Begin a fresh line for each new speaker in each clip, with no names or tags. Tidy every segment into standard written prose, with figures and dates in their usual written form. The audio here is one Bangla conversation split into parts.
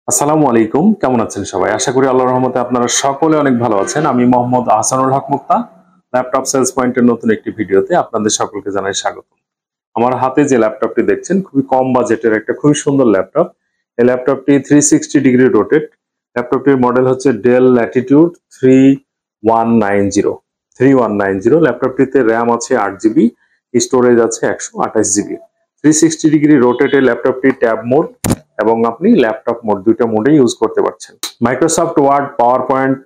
আসসালামু আলাইকুম, কেমন আছেন সবাই? আশা করি আল্লাহর রহমতে আপনারা সকলে অনেক ভালো আছেন। আমি মোহাম্মদ আহসানুল হক মুক্তা, ল্যাপটপ সেলস পয়েন্টের নতুন একটি ভিডিওতে আপনাদের সকলকে জানাই স্বাগত। আমার হাতে যে ল্যাপটপটি দেখছেন খুবই কম বাজেটের একটা খুবই সুন্দর ল্যাপটপ। এই ল্যাপটপটি 360 ডিগ্রি রোটেট। ল্যাপটপটির মডেল হচ্ছে ডেল ল্যাটিটিউড 3190। ল্যাপটপটিতে র্যাম আছে 8 জিবি, স্টোরেজ আছে 128 জিবি। 360 ডিগ্রি রোটেটের ল্যাপটপটি ট্যাব মোড এবং আপনি ল্যাপটপ মোড দুইটা মোডে ইউজ করতে পারছেন। Microsoft Word, PowerPoint,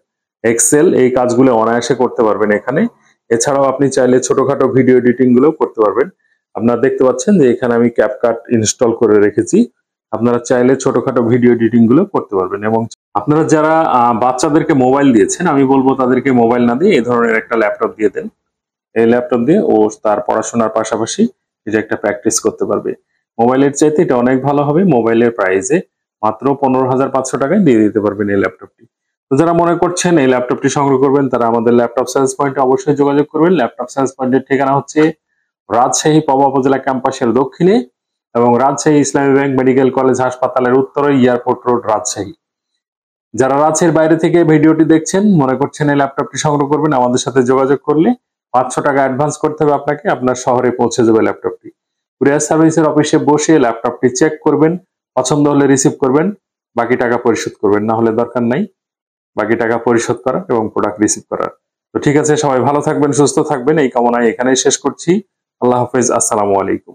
Excel এই কাজগুলো অনায়াসে করতে পারবেন এখানে। এছাড়াও আপনি চাইলে ছোটখাটো ভিডিও এডিটিং গুলো করতে পারবেন। আপনারা দেখতে পাচ্ছেন যে এখানে আমি ক্যাপকাট ইনস্টল করে রেখেছি। আপনারা চাইলে ছোটখাটো ভিডিও এডিটিং গুলো করতে পারবেন। এবং আপনারা যারা বাচ্চাদেরকে মোবাইল দিয়েছেন, আমি বলবো তাদেরকে মোবাইল না দিয়ে এই ধরনের একটা ল্যাপটপ দিয়ে দেন। এই ল্যাপটপ দিয়ে ও তার পড়াশোনার পাশাপাশি এটা একটা প্র্যাকটিস করতে পারবে। মোবাইলের চাইতে এটা অনেক ভালো হবে। মোবাইলের প্রাইসে মাত্র 15,500 টাকায় দিয়ে দিতে পারবেন এই ল্যাপটপটি। তো যারা মনে করছেন এই ল্যাপটপটি সংগ্রহ করবেন, তারা আমাদের ল্যাপটপ সেলস পয়েন্টে অবশ্যই যোগাযোগ করবেন। ল্যাপটপ সেলস পয়েন্টের ঠিকানা হচ্ছে রাজশাহী পবা উপজেলা ক্যাম্পাসের দক্ষিণে এবং রাজশাহী ইসলামী ব্যাংক মেডিকেল কলেজ হাসপাতালের উত্তরে, এয়ারপোর্ট রোড, রাজশাহী। যারা রাজশাহীর বাইরে থেকে ভিডিওটি দেখছেন, মনে করছেন এই ল্যাপটপটি সংগ্রহ করবেন, আমাদের সাথে যোগাযোগ করলে 500 টাকা অ্যাডভান্স করতে হবে আপনাকে, আপনার শহরে পৌঁছে যাবে ল্যাপটপটি। কুরিয়ার সার্ভিসের অফিসে বসে ল্যাপটপটি চেক করবেন, পছন্দ হলে রিসিভ করবেন, বাকি টাকা পরিশোধ করবেন, না হলে দরকার নাই বাকি টাকা পরিশোধ করার এবং প্রোডাক্ট রিসিভ করার। তো ঠিক আছে, সবাই ভালো থাকবেন, সুস্থ থাকবেন, এই কামনায় এখানেই শেষ করছি। আল্লাহ হাফেজ, আসসালামু আলাইকুম।